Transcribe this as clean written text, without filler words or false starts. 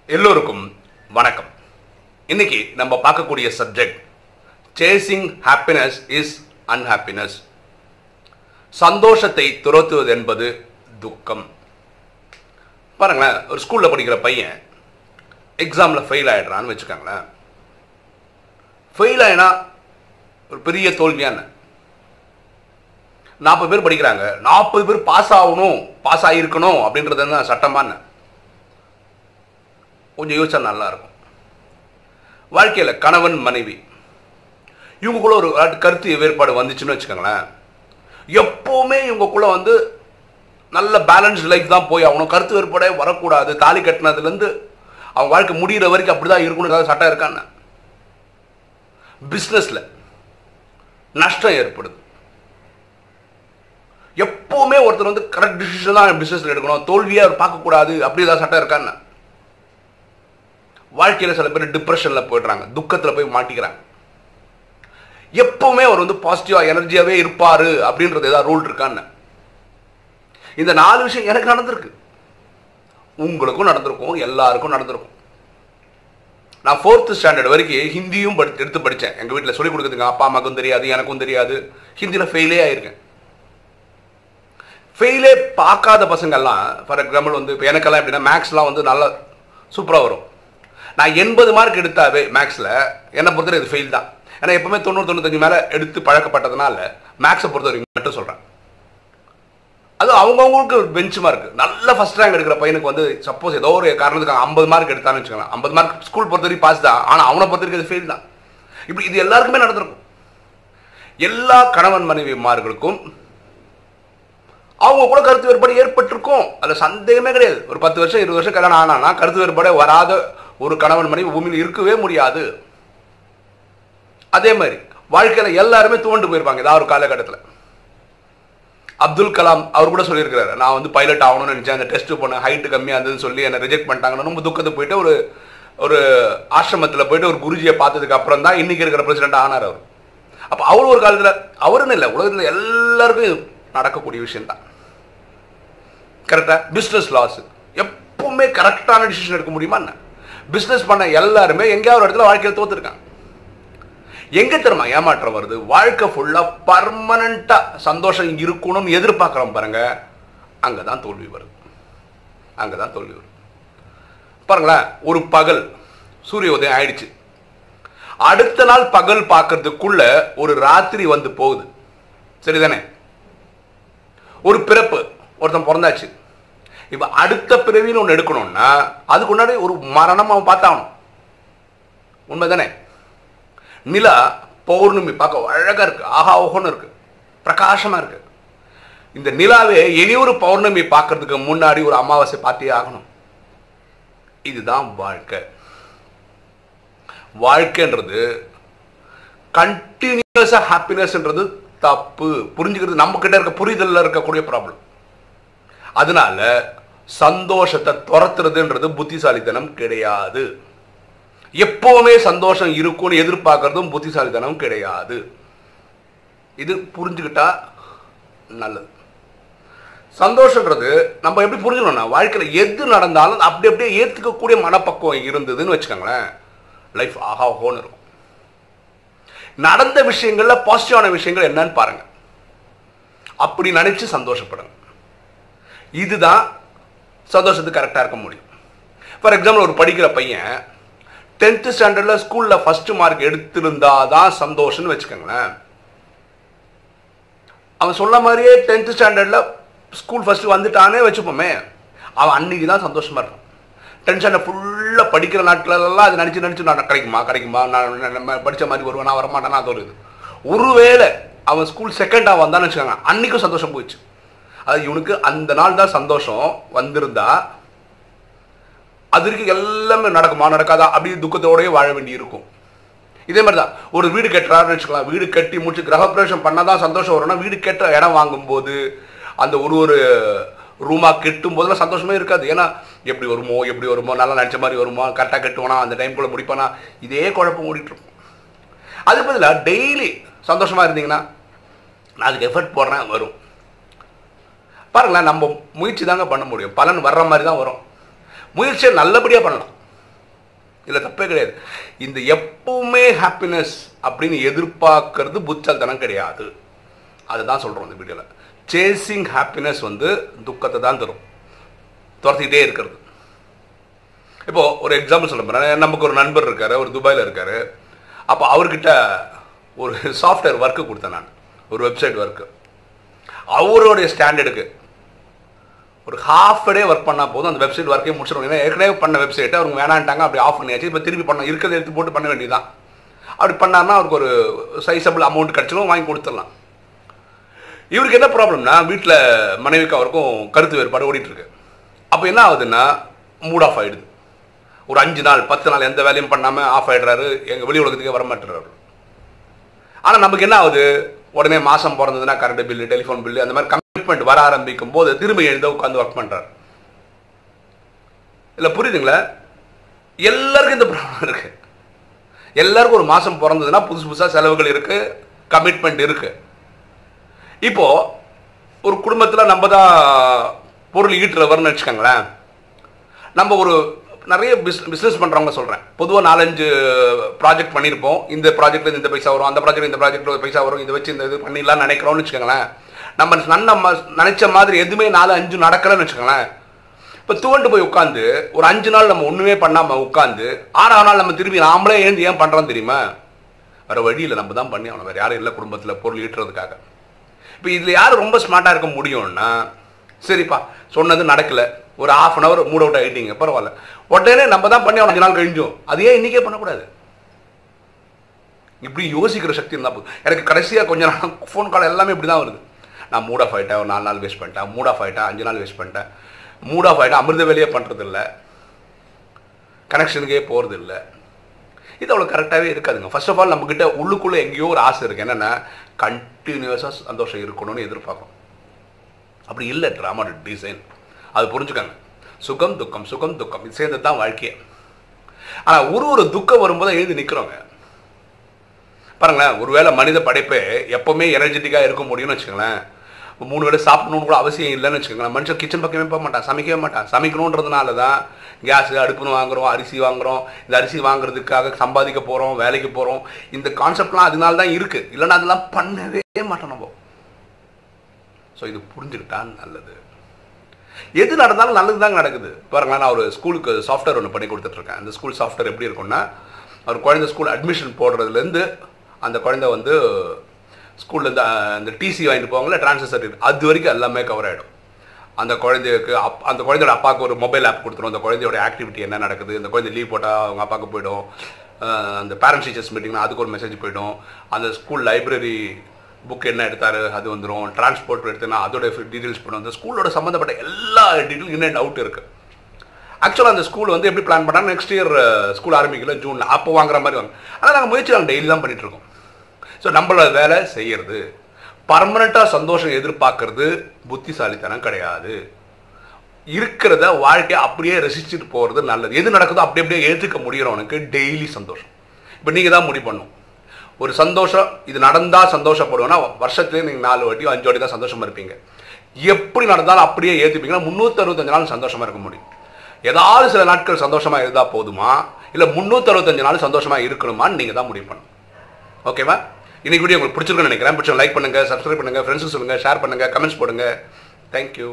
எல்லோருக்கும் வணக்கம். இன்னைக்கு நம்ம பார்க்கக்கூடிய subject chasing happiness is unhappiness. சந்தோஷத்தை துரத்துவது என்பது துக்கம். பாருங்களேன், ஒரு ஸ்கூலில் படிக்கிற பையன் எக்ஸாமில் ஃபெயில் ஆகிடுறான்னு வச்சுக்கோங்களேன். ஃபெயில் ஆகினா ஒரு பெரிய தோல்வியான 40 பேர் படிக்கிறாங்க, 40 பேர் பாஸ் ஆகணும், பாஸ் ஆகியிருக்கணும் அப்படின்றது தான் சட்டமான. கொஞ்சம் யோசிச்சா நல்லா இருக்கும். வாழ்க்கையில் கணவன் மனைவி இவங்களுக்குள்ள ஒரு கருத்து வேறுபாடு வந்துச்சுன்னு வச்சுக்கோங்களேன், எப்போவுமே இவங்களுக்குள்ள நல்ல பேலன்ஸ்ட் லைஃப் தான் போய் ஆகணும், கருத்து வேறுபாடே வரக்கூடாது. தாலி கட்டினதுலேருந்து அவங்க வாழ்க்கை முடிகிற வரைக்கும் அப்படி தான் இருக்கணும் சட்டம் இருக்கான்னு. பிஸ்னஸில் நஷ்டம் ஏற்படுது. எப்போவுமே ஒருத்தர் கரெக்ட் டிசிஷன் தான் பிஸ்னஸில் எடுக்கணும், தோல்வியாக அவர் பார்க்கக்கூடாது, அப்படி ஏதாவது சட்டம் இருக்கான்னு. வாழ்க்கையில் சில பேர் டிப்ரெஷனில் போய்ட்றாங்க, துக்கத்தில் போய் மாட்டிக்கிறாங்க. எப்பவுமே அவர் பாசிட்டிவாக எனர்ஜியாகவே இருப்பார் அப்படின்றது ஏதாவது ரூல் இருக்கான்னு. இந்த 4 விஷயம் எனக்கு நடந்திருக்கு, உங்களுக்கும் நடந்திருக்கும், எல்லாருக்கும் நடந்திருக்கும். நான் 4th ஸ்டாண்டர்ட் வரைக்கும் ஹிந்தியும் எடுத்து படித்தேன். எங்கள் வீட்டில் சொல்லிக் கொடுக்குறதுங்க அப்பா அம்மாவுக்கும் தெரியாது, எனக்கும் தெரியாது. ஹிந்தியில் ஃபெயிலே ஆகிருக்கேன். ஃபெயிலே பார்க்காத பசங்கள்லாம், ஃபார் எக்ஸாம்பிள் இப்போ எனக்கெல்லாம் எப்படின்னா மேக்ஸ்லாம் நல்லா சூப்பராக வரும். நான் 80 மார்க் எடுத்தாவே மேக்ஸில் என்னை பொறுத்தவரை இது ஃபெயில் தான். ஏன்னா எப்பவுமே 90-95 மேலே எடுத்து பழக்கப்பட்டதுனால மேக்ஸை பொறுத்த வரைக்கும் மட்டும் சொல்கிறேன். அது அவங்கவுங்களுக்கு ஒரு பெஞ்ச் மார்க். நல்ல ஃபஸ்ட் ரேங்க் எடுக்கிற பையனுக்கு சப்போஸ் ஏதோ ஒரு காரணத்துக்கு 50 மார்க் எடுத்தான்னு வச்சுக்கலாம், 50 மார்க் ஸ்கூல் பொறுத்த வரைக்கும் பாஸ் தான், ஆனால் அவனை பொறுத்த வரைக்கும் இது ஃபெயில் தான். இப்படி இது எல்லாருக்குமே நடந்திருக்கும். எல்லா கணவன் மனைவிமார்களுக்கும் அவங்க கூட கருத்து வேறுபாடு ஏற்பட்டிருக்கும், அதில் சந்தேகமே கிடையாது. ஒரு 10 வருஷம் 20 வருஷம் கல்யாணம் ஆனானா கருத்து வேறுபாடே வராத ஒரு கணவன் மனைவி பூமியில் இருக்கவே முடியாது. அதே மாதிரி வாழ்க்கையில் எல்லாருமே துவண்டு போயிருப்பாங்க ஏதாவது ஒரு காலகட்டத்தில். அப்துல் கலாம் அவர் கூட சொல்லியிருக்கிறாரு, நான் பைலட் ஆகணும்னு நினச்சேன், அந்த டெஸ்ட் போனேன், ஹைட்டு கம்மியாக இருந்ததுன்னு சொல்லி என்னை ரிஜெக்ட் பண்ணிட்டாங்கன்னு ரொம்ப துக்கத்தை போயிட்டு ஒரு ஆசிரமத்தில் போயிட்டு ஒரு குருஜியை பார்த்ததுக்கு அப்புறம் தான் இன்னைக்கு இருக்கிற பிரசிடென்ட் ஆனார் அவர். அப்போ அவர் ஒரு காலத்தில் அவருன்னு இல்லை, உலகத்தில் எல்லாருக்கும் இது நடக்கக்கூடிய விஷயம் தான். கரெக்டாக பிஸ்னஸ் லாஸ் எப்பவுமே கரெக்டான டிசிஷன் எடுக்க முடியுமா என்ன? பிஸ்னஸ் பண்ண எல்லாருமே எங்கேயாவது ஒரு இடத்துல வாழ்க்கையில் தோத்துருக்காங்க. எங்கே தெரியுமா ஏமாற்றம் வருது? வாழ்க்கை ஃபுல்லாக பர்மனண்ட்டாக சந்தோஷம் இருக்கணும்னு எதிர்பார்க்குறோம் பாருங்க, அங்கே தான் தோல்வி வருது. அங்கே தான் தோல்வி வருது. பாருங்களேன், ஒரு பகல் சூரிய உதயம் ஆயிடுச்சு, அடுத்த நாள் பகல் பார்க்கறதுக்குள்ள ஒரு ராத்திரி போகுது. சரிதானே? ஒரு பிறப்பு, ஒருத்தன் பிறந்தாச்சு. இப்போ அடுத்த பிறவின்னு ஒன்று எடுக்கணும்னா அதுக்கு முன்னாடி ஒரு மரணம் அவன் பார்த்தாகணும். உண்மைதானே? நிலா பௌர்ணமி பார்க்க அழகாக இருக்கு, ஆஹா ஓஹோன்னு இருக்கு, பிரகாசமாக இருக்கு. இந்த நிலாவே இனி ஒரு பௌர்ணமி பார்க்கறதுக்கு முன்னாடி ஒரு அமாவாசை பார்த்தே ஆகணும். இதுதான் வாழ்க்கை. வாழ்க்கைன்றது கண்டினியூஸாக ஹாப்பினஸ்ன்றது தப்பு. புரிஞ்சுக்கிறது நம்ம கிட்ட இருக்க புரிதலில் இருக்கக்கூடிய ப்ராப்ளம். அதனால சந்தோஷத்தை துரத்துறதுன்றது புத்திசாலித்தனம் கிடையாது. எப்பவுமே சந்தோஷம் இருக்கும்னு எதிர்பார்க்கறதும் புத்திசாலித்தனம் கிடையாது. இது புரிஞ்சுக்கிட்டா நல்லது. சந்தோஷன்றது நம்ம எப்படி புரிஞ்சுக்கணும்னா, வாழ்க்கையில் எது நடந்தாலும் அப்படி அப்படியே ஏற்றுக்கக்கூடிய மனப்பக்குவம் இருந்ததுன்னு வச்சுக்கோங்களேன், லைஃப் ஆஹா ஹோன்னு இருக்கும். நடந்த விஷயங்கள்ல பாசிட்டிவான விஷயங்கள் என்னன்னு பாருங்க, அப்படி நினைச்சு சந்தோஷப்படுங்க. இதுதான் சந்தோஷத்துக்கு கரெக்டாக இருக்க முடியும். ஃபார் எக்ஸாம்பிள், ஒரு படிக்கிற பையன் 10th ஸ்டாண்டர்டில் ஸ்கூலில் ஃபர்ஸ்ட் மார்க் எடுத்திருந்தா தான் சந்தோஷம்னு வச்சுக்கோங்களேன். அவன் சொல்ல மாதிரியே 10th ஸ்டாண்டர்டில் ஸ்கூல் ஃபர்ஸ்ட் வந்துட்டானே வச்சுப்போமே, அவன் அன்னைக்கு தான் சந்தோஷமா இருக்கான். 10th ஸ்டாண்டர்ட் ஃபுல்லாக படிக்கிற நாட்களெல்லாம் அது நினச்சி நான் கிடைக்குமா நான் படித்த மாதிரி வருவேன், நான் வரமாட்டேன்னா அது ஒரு இது. ஒருவேளை அவன் ஸ்கூல் செகண்டாக வந்தான்னு வச்சுக்கோங்க, அன்னைக்கும் சந்தோஷம் போயிடுச்சு. அது இவனுக்கு அந்த நாள் தான் சந்தோஷம் வந்திருந்தா அதற்கு எல்லாமே நடக்குமா நடக்காதா அப்படி துக்கத்தோடய வாழ வேண்டி இருக்கும். இதே மாதிரி தான் ஒரு வீடு கட்டுறாருன்னு வச்சுக்கலாம், வீடு கட்டி முடிச்சு கிரகப்பிரவேசம் பண்ணால் தான் சந்தோஷம் வரும்னா, வீடு கட்ட இடம் வாங்கும்போது அந்த ஒரு ரூமாக கட்டும் போதெல்லாம் சந்தோஷமே இருக்காது. ஏன்னா எப்படி வருமோ நல்லா நினச்ச மாதிரி வருமோ, கரெக்டாக கட்டுவானா, அந்த டைம்குள்ளே முடிப்பானா, இதே குழப்பம் ஓடிட்டுருக்கும். அதுக்கு பதிலாக டெய்லி சந்தோஷமாக இருந்தீங்கன்னா, நான் அதுக்கு எஃபர்ட் போடுறேன் வரும். பாருங்களேன், நம்ம முயற்சி தாங்க பண்ண முடியும், பலன் வர்ற மாதிரி தான் வரும். முயற்சியை நல்லபடியாக பண்ணலாம். இல்லை தப்பே கிடையாது. இந்த எப்பவுமே ஹாப்பினஸ் அப்படின்னு எதிர்பார்க்கறது புத்தால்தனம் கிடையாது. அதுதான் சொல்கிறோம் இந்த வீடியோவில். சேசிங் ஹாப்பினஸ் வந்து துக்கத்தை தான் தரும், துரத்திக்கிட்டே இருக்கிறது. இப்போது ஒரு எக்ஸாம்பிள் சொல்ல போகிறேன். நமக்கு ஒரு நண்பர் இருக்கார், ஒரு துபாயில் இருக்கார். அப்போ அவர்கிட்ட ஒரு சாஃப்ட்வேர் ஒர்க்கு கொடுத்தேன் நான், ஒரு வெப்சைட் ஒர்க்கு. அவருடைய ஸ்டாண்டர்டுக்கு ஒரு ஹாஃப் டே ஒர்க் பண்ணால் போதும், அந்த வெப்சைட் ஒர்க்கே முடிச்சிடும். ஏன்னா ஏற்கனவே பண்ண வெப்சைட்டை அவங்க வேணான்ட்டாங்க, அப்படி ஆஃப் பண்ணியாச்சு. இப்போ திருப்பி பண்ண இருக்கிறத எடுத்து போட்டு பண்ண வேண்டியதுதான். அப்படி பண்ணார்னா அவருக்கு ஒரு சைஸபிள் அமௌண்ட் கிடச்சிடும், வாங்கி கொடுத்துடலாம். இவருக்கு என்ன ப்ராப்ளம்னா, வீட்டில் மனைவிக்கு அவருக்கும் கருத்து வேறுபாடு ஓடிட்டுருக்கு. அப்போ என்ன ஆகுதுன்னா மூட் ஆஃப் ஆகிடுது. ஒரு 5 நாள் 10 நாள் எந்த வேலையும் பண்ணாமல் ஆஃப் ஆகிடுறாரு, எங்கள் வெளி உலகத்துக்கே வரமாட்டுறாரு. ஆனால் நமக்கு என்ன ஆகுது, உடனே மாதம் பிறந்ததுன்னா கரண்ட் பில்லு, டெலிஃபோன் பில்லு, அந்த மாதிரி கமிட்மெண்ட் வர ஆரம்பிக்கும் போது திரும்ப எழுத உட்காந்து ஒர்க் பண்ணுறாரு. இல்லை புரியுதுங்களா? எல்லாருக்கும் இந்த ப்ராப்ளம் இருக்கு. எல்லாருக்கும் ஒரு மாதம் பிறந்ததுன்னா புதுசு புதுசாக செலவுகள் இருக்கு, கமிட்மெண்ட் இருக்கு. இப்போ ஒரு குடும்பத்தில் நம்ம தான் பொருள் ஈட்டுறவர்னு வச்சுக்கோங்களேன். நம்ம ஒரு நிறைய பிஸ்னஸ் பண்ணுறவங்க சொல்கிறேன், பொதுவாக 4-5 ப்ராஜெக்ட் பண்ணியிருப்போம். இந்த ப்ராஜெக்ட்ல இந்த பைசா வரும், அந்த ப்ராஜெக்ட் இந்த ப்ராஜெக்ட்ல பைசா வரும், இதை வச்சு இந்த இது பண்ணிடலாம்னு நினைக்கிறோம்னு வச்சுக்கோங்களேன். நம்ம நினைச்ச மாதிரி எதுவுமே 4-5 நடக்கலன்னு வச்சுக்கோங்களேன். இப்போ துவண்டு போய் உட்காந்து ஒரு 5 நாள் நம்ம ஒன்றுமே பண்ணாமல் உட்காந்து 6ஆம் நாள் நம்ம திரும்பி நாமளே எழுந்து ஏன் பண்ணுறோம் தெரியுமா? வேறு வழியில் நம்ம தான் பண்ணி அவனை, வேறு யாரும் இல்லை குடும்பத்தில் பொருள் ஈட்டுறதுக்காக. இப்போ இதில் யார் ரொம்ப ஸ்மார்ட்டாக இருக்க முடியும்னா, சரிப்பா சொன்னது நடக்கலை, ஒரு ½ அன் ஹவர் மூட் அவுட் ஆகிட்டீங்க, பரவாயில்ல, உடனே நம்ம தான் பண்ணி 5 நாள் கழிஞ்சோம், அது ஏன் இன்றைக்கே பண்ணக்கூடாது? இப்படி யோசிக்கிற சக்தி இருந்தால் போதும். எனக்கு கடைசியாக கொஞ்சம் நாள் ஃபோன் கால் எல்லாமே இப்படி தான் வருது. நான் மூட் ஆஃப் ஆகிட்டேன், ஒரு 4 நாள் வேஸ்ட் பண்ணிட்டேன், மூட் ஆஃப் ஆகிட்டேன் 5 நாள் வேஸ்ட் பண்ணிட்டேன், மூட் ஆஃப் ஆகிட்டேன், அமிர்த வேலையே பண்ணுறதில்ல, கனெக்ஷனுக்கே போகிறது இல்லை. இது அவ்வளோ கரெக்டாகவே இருக்காதுங்க. ஃபர்ஸ்ட் ஆஃப் ஆல் நம்மக்கிட்ட உள்ளுக்குள்ளே எங்கேயோ ஒரு ஆசை இருக்குது, என்னென்னா கண்டினியூஸாக சந்தோஷம் இருக்கணும்னு எதிர்பார்க்கும். அப்படி இல்லை ட்ராமா டிசைன். அது புரிஞ்சுக்காங்க. சுகம் துக்கம் சுகம் துக்கம் இது சேர்ந்தது தான் வாழ்க்கையை. ஆனால் ஒரு துக்கம் வரும்போது எழுதி நிற்கிறோங்க. பாருங்களேன், ஒருவேளை மனித படைப்பே எப்போவுமே எனர்ஜெட்டிக்காக இருக்க முடியும்னு வச்சுக்கோங்களேன். 3 வேளை சாப்பிடணும்னு கூட அவசியம் இல்லைன்னு வச்சுக்கோங்களேன். மனுஷன் கிச்சன் பக்கமே போக மாட்டான், சமைக்கவே மாட்டான். சமைக்கணுன்றதுனால தான் கேஸு அடுப்புன்னு வாங்குகிறோம், அரிசி வாங்குகிறோம். இந்த அரிசி வாங்குறதுக்காக சம்பாதிக்க போகிறோம், வேலைக்கு போகிறோம். இந்த கான்செப்ட்லாம் அதனால தான் இருக்குது, இல்லைன்னா அதெல்லாம் பண்ணவே மாட்டோம் நம்ம. ஸோ இது புரிஞ்சுக்கிட்டா நல்லது. எது நடந்தாலும் நல்லது தாங்க நடக்குது. பாருங்களேன், நான் ஒரு ஸ்கூலுக்கு சாஃப்ட்வேர் ஒன்று பண்ணி கொடுத்துட்ருக்கேன். அந்த ஸ்கூல் சாஃப்ட்வேர் எப்படி இருக்குன்னா, ஒரு குழந்தை ஸ்கூல் அட்மிஷன் போடுறதுலேருந்து அந்த குழந்தை வந்து ஸ்கூல்லேருந்து அந்த டிசி வாங்கிட்டு போவாங்களே, ட்ரான்ஸ்ஃபர் சர்டிஃபிகேட், அது வரைக்கும் எல்லாமே கவர் ஆகிடும். அந்த குழந்தைக்கு அந்த குழந்தையோட அப்பாவுக்கு ஒரு மொபைல் ஆப் கொடுத்துரும். அந்த குழந்தையோட ஆக்டிவிட்டி என்ன நடக்குது, இந்த குழந்தை லீவ் போட்டால் அவங்க அப்பாவுக்கு போய்டும். அந்த பேரண்ட்ஸ் டீச்சர்ஸ் மீட்டிங்னா அதுக்கு ஒரு மெசேஜ் போய்டும். அந்த ஸ்கூல் லைப்ரரி புக் என்ன எடுத்தார் அது வந்துடும். டிரான்ஸ்போர்ட் எடுத்தேன்னா அதோட டீட்டெயில்ஸ் பண்ணும். அந்த ஸ்கூலோட சம்மந்தப்பட்ட எல்லா டீட்டெயிலும் இன்னும் டவுட் இருக்குது. ஆக்சுவலாக அந்த ஸ்கூல் வந்து எப்படி பிளான் பண்ணாங்க, நெக்ஸ்ட் இயர் ஸ்கூல் ஆரம்பிக்கல, ஜூனில் அப்போ வாங்குற மாதிரி வாங்க. ஆனால் நாங்கள் முயற்சி நாங்கள் டெய்லி தான் பண்ணிகிட்ருக்கோம். ஸோ நம்மளோட வேலை செய்கிறது, பர்மனெண்ட்டாக சந்தோஷம் எதிர்பார்க்கறது புத்திசாலித்தனம் கிடையாது. இருக்கிறத வாழ்க்கையை அப்படியே ரசிச்சுட்டு போகிறது நல்லது. எது நடக்குதோ அப்படியே ஏற்றுக்க முடிகிறவனுக்கு டெய்லி சந்தோஷம். இப்போ நீங்கள் தான் முடிவு பண்ணும். ஒரு சந்தோஷம் இது நடந்தால் சந்தோஷப்படுவோன்னா வருஷத்துலேயே நீங்கள் 4 வாட்டியோ 5 வாட்டி தான் சந்தோஷமாக இருப்பீங்க. எப்படி நடந்தாலும் அப்படியே ஏற்றுப்பீங்கன்னா 365 நாள் சந்தோஷமாக இருக்க முடியும். ஏதாவது சில நாட்கள் சந்தோஷமாக இருந்தால் போதுமா, இல்லை 365 நாள் சந்தோஷமாக இருக்கணுமான்னு நீங்கள் தான் முடிவு பண்ணணும். ஓகேவா? இன்னைக்கு வீடியோ உங்களுக்கு பிடிச்சிருக்குன்னு நினைக்கிறேன். பிடிச்ச லைக் பண்ணுங்கள், சப்ஸ்கிரைப் பண்ணுங்கள், ஃப்ரெண்ட்ஸுக்கு சொல்லுங்கள், ஷேர் பண்ணுங்கள், கமெண்ட்ஸ் போடுங்க. தேங்க்யூ.